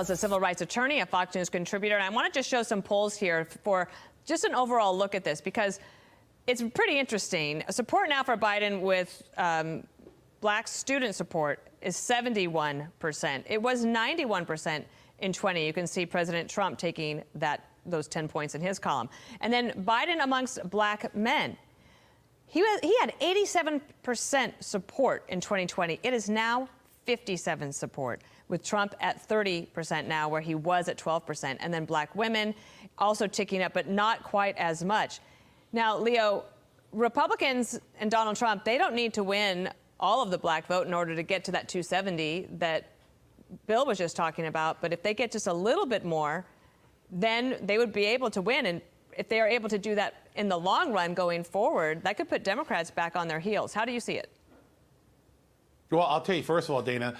As a civil rights attorney, a Fox News contributor, and I want to just show some polls here for just an overall look at this because it's pretty interesting. Support now for Biden with black student support is 71%. It was 91% in 20. You can see President Trump taking those 10 points in his column. And then Biden amongst black men. He had 87% support in 2020. It is now 57% support, with Trump at 30% now, where he was at 12%. And then black women also ticking up, but not quite as much. Now, Leo, Republicans and Donald Trump, they don't need to win all of the black vote in order to get to that 270 that Bill was just talking about. But if they get just a little bit more, then they would be able to win. And if they are able to do that in the long run going forward, that could put Democrats back on their heels. How do you see it? Well, I'll tell you, first of all, Dana,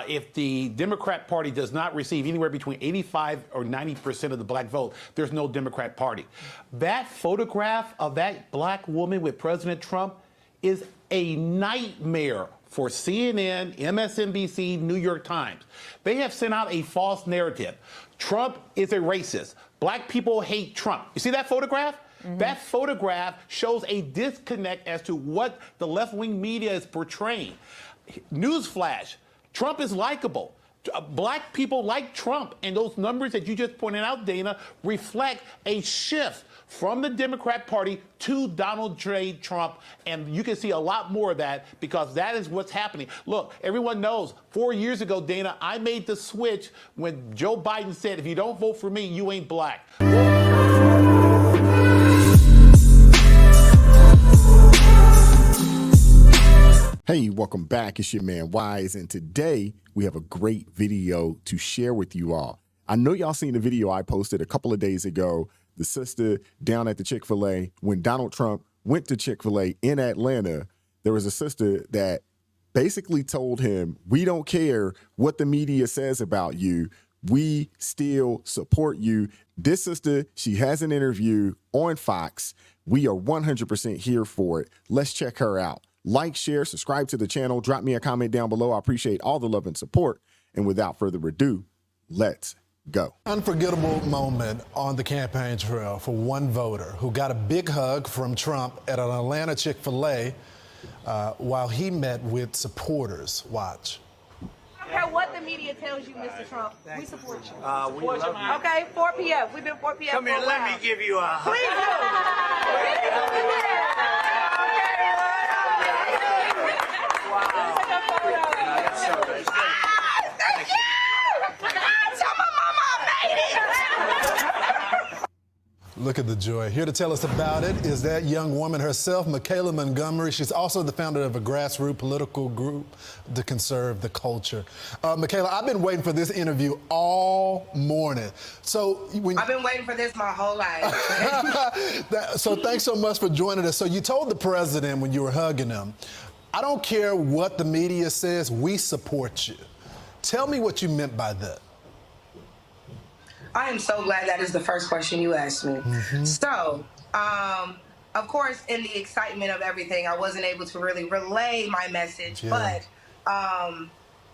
if the Democrat Party does not receive anywhere between 85 or 90% of the black vote, there's no Democrat Party. That photograph of that black woman with President Trump is a nightmare for CNN, MSNBC, New York Times. They have sent out a false narrative. Trump is a racist. Black people hate Trump. You see that photograph? Mm-hmm. That photograph shows a disconnect as to what the left-wing media is portraying. Newsflash, Trump is likable. Black people like Trump, and those numbers that you just pointed out, Dana, reflect a shift from the Democrat Party to Donald J. Trump, and you can see a lot more of that because that is what's happening. Look, everyone knows 4 years ago, Dana, I made the switch when Joe Biden said, if you don't vote for me, you ain't black. Hey, welcome back. It's your man Wise, and today we have a great video to share with you all. I know y'all seen the video I posted a couple of days ago, the sister down at the Chick-fil-A. When Donald Trump went to Chick-fil-A in Atlanta, there was a sister that basically told him, we don't care what the media says about you. We still support you. This sister, she has an interview on Fox. We are 100% here for it. Let's check her out. Like, share, subscribe to the channel, drop me a comment down below. I appreciate all the love and support. And without further ado, let's go. Unforgettable moment on the campaign trail for one voter who got a big hug from Trump at an Atlanta Chick-fil-A while he met with supporters. Watch. I don't care what the media tells you, Mr. Trump. We support you. We love you. Okay, 4 p.m. We've been 4 p.m. Come here, let me give you a hug. Please Look at the joy. Here to tell us about it is that young woman herself, Michaela Montgomery. She's also the founder of a grassroots political group to conserve the culture. Michaela, I've been waiting for this interview all morning. I've been waiting for this my whole life. So thanks so much for joining us. So you told the president when you were hugging him, I don't care what the media says, we support you. Tell me what you meant by that. I am so glad that is the first question you asked me. Mm-hmm. So, of course, in the excitement of everything, I wasn't able to really relay my message, but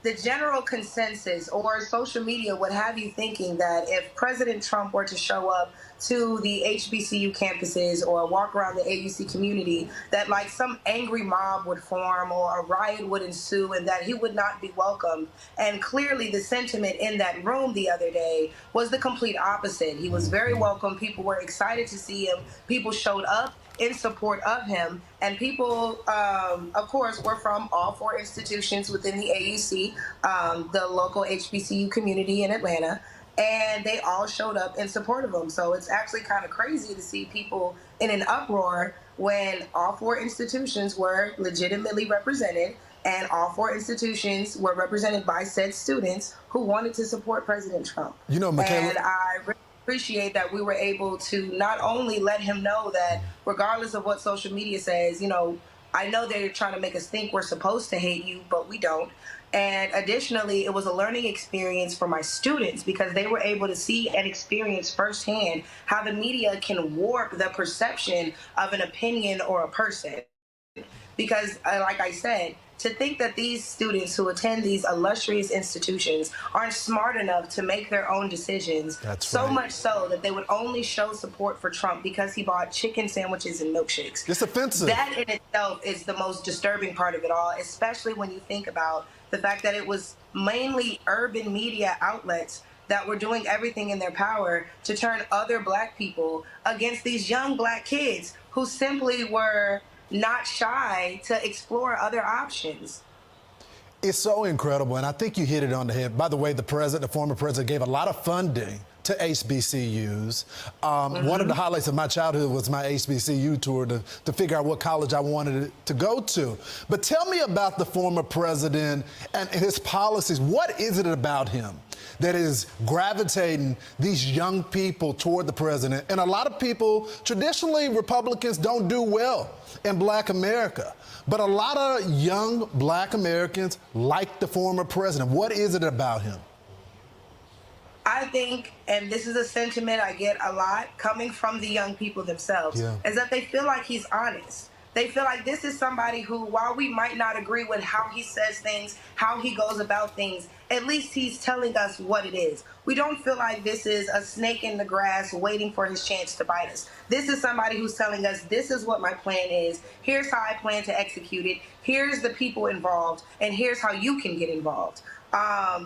the general consensus or social media would have you thinking that if President Trump were to show up to the HBCU campuses or walk around the AUC community, that like some angry mob would form or a riot would ensue and that he would not be welcomed. And clearly the sentiment in that room the other day was the complete opposite. He was very welcome. People were excited to see him. People showed up in support of him, and people, of course, were from all 4 institutions within the AUC, the local HBCU community in Atlanta, and they all showed up in support of him. So it's actually kind of crazy to see people in an uproar when all 4 institutions were legitimately represented, and all 4 institutions were represented by said students who wanted to support President Trump. You know, Michaela, and I appreciate that we were able to not only let him know that regardless of what social media says, you know, I know they're trying to make us think we're supposed to hate you, but we don't. And additionally, it was a learning experience for my students because they were able to see and experience firsthand how the media can warp the perception of an opinion or a person. Because like I said, to think that these students who attend these illustrious institutions aren't smart enough to make their own decisions. That's so right. much so that they would only show support for Trump because he bought chicken sandwiches and milkshakes. It's offensive. That in itself is the most disturbing part of it all, especially when you think about the fact that it was mainly urban media outlets that were doing everything in their power to turn other black people against these young black kids who simply were not shy to explore other options. It's so incredible, and I think you hit it on the head. By the way, the former president, gave a lot of funding to HBCUs. One of the highlights of my childhood was my HBCU tour to figure out what college I wanted to go to. But tell me about the former president and his policies. What is it about him that is gravitating these young people toward the president? And a lot of people, traditionally, Republicans don't do well in Black America. But a lot of young Black Americans like the former president. What is it about him? I think, and this is a sentiment I get a lot coming from the young people themselves, is that they feel like he's honest. They feel like this is somebody who, while we might not agree with how he says things, how he goes about things, at least he's telling us what it is. We don't feel like this is a snake in the grass waiting for his chance to bite us. This is somebody who's telling us, this is what my plan is, here's how I plan to execute it, here's the people involved, and here's how you can get involved.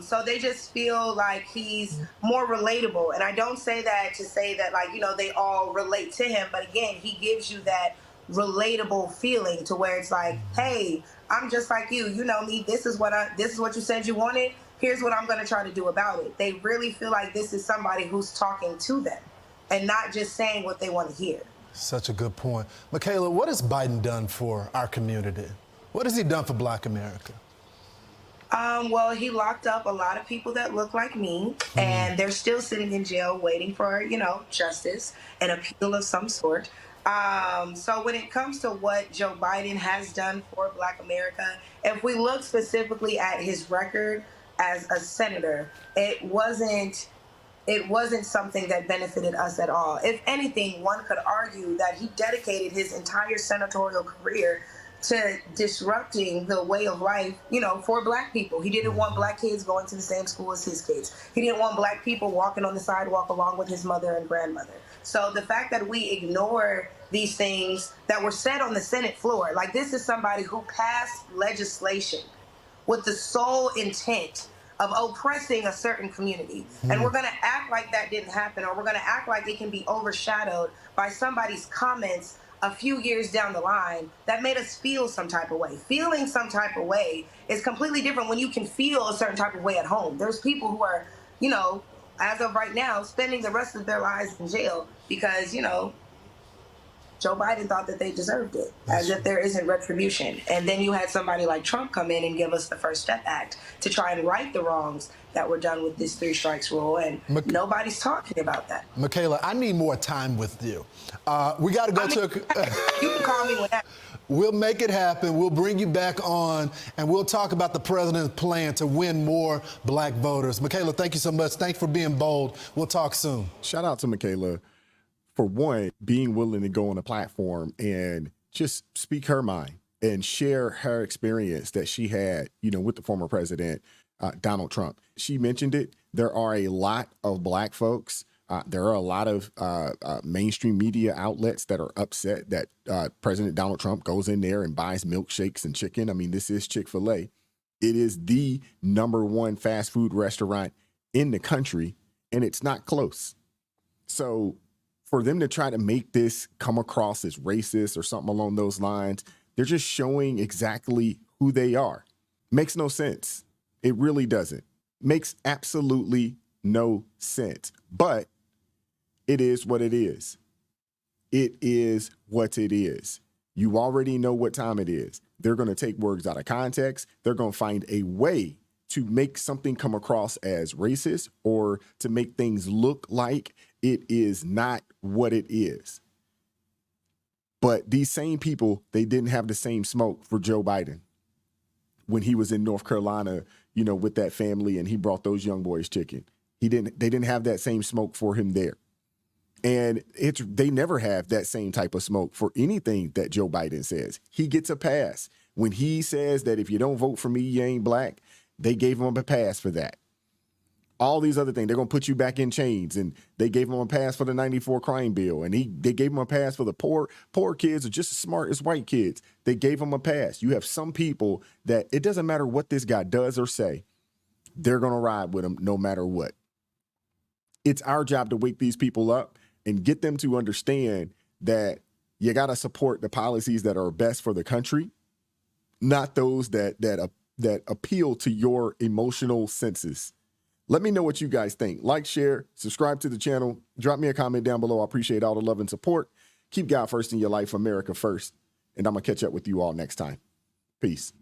So they just feel like he's more relatable. And I don't say that to say that, like, you know, they all relate to him. But again, he gives you that relatable feeling to where it's like, hey, I'm just like you. You know me. This is what you said you wanted. Here's what I'm going to try to do about it. They really feel like this is somebody who's talking to them and not just saying what they want to hear. Such a good point. Michaela, what has Biden done for our community? What has he done for Black America? Well, he locked up a lot of people that look like me, and they're still sitting in jail waiting for, you know, justice, an appeal of some sort. So when it comes to what Joe Biden has done for Black America, if we look specifically at his record as a senator, it wasn't something that benefited us at all. If anything, one could argue that he dedicated his entire senatorial career to disrupting the way of life, you know, for Black people. He didn't want Black kids going to the same school as his kids. He didn't want Black people walking on the sidewalk along with his mother and grandmother. So the fact that we ignore these things that were said on the Senate floor, like this is somebody who passed legislation with the sole intent of oppressing a certain community. And we're gonna act like that didn't happen, or we're gonna act like it can be overshadowed by somebody's comments a few years down the line that made us feel some type of way. Feeling some type of way is completely different when you can feel a certain type of way at home. There's people who are, you know, as of right now, spending the rest of their lives in jail because, you know, Joe Biden thought that they deserved it, as if there isn't retribution. And then you had somebody like Trump come in and give us the First Step Act to try and right the wrongs that were done with this 3 strikes rule, and nobody's talking about that. Michaela, I need more time with you. We got to go You can call me whenever. We'll make it happen. We'll bring you back on, and we'll talk about the president's plan to win more Black voters. Michaela, thank you so much. Thanks for being bold. We'll talk soon. Shout out to Michaela for, one, being willing to go on a platform and just speak her mind and share her experience that she had, you know, with the former president, Donald Trump. She mentioned it. There are a lot of Black folks. There are a lot of mainstream media outlets that are upset that President Donald Trump goes in there and buys milkshakes and chicken. I mean, this is Chick-fil-A. It is the #1 fast food restaurant in the country, and it's not close. So for them to try to make this come across as racist or something along those lines, they're just showing exactly who they are. Makes no sense. It really doesn't. Makes absolutely no sense. But it is what it is. It is what it is. You already know what time it is. They're going to take words out of context. They're going to find a way to make something come across as racist or to make things look like it is not what it is. But these same people, they didn't have the same smoke for Joe Biden when he was in North Carolina, you know, with that family and he brought those young boys chicken. They didn't have that same smoke for him there. And they never have that same type of smoke for anything that Joe Biden says. He gets a pass. When he says that if you don't vote for me, you ain't black, they gave him a pass for that. All these other things, they're going to put you back in chains, and they gave him a pass for the 94 crime bill, and they gave him a pass for the poor kids are just as smart as white kids. They gave him a pass. You have some people that it doesn't matter what this guy does or say, they're going to ride with him no matter what. It's our job to wake these people up and get them to understand that you got to support the policies that are best for the country, not those that appeal to your emotional senses. Let me know what you guys think. Like, share, subscribe to the channel. Drop me a comment down below. I appreciate all the love and support. Keep God first in your life, America first. And I'm going to catch up with you all next time. Peace.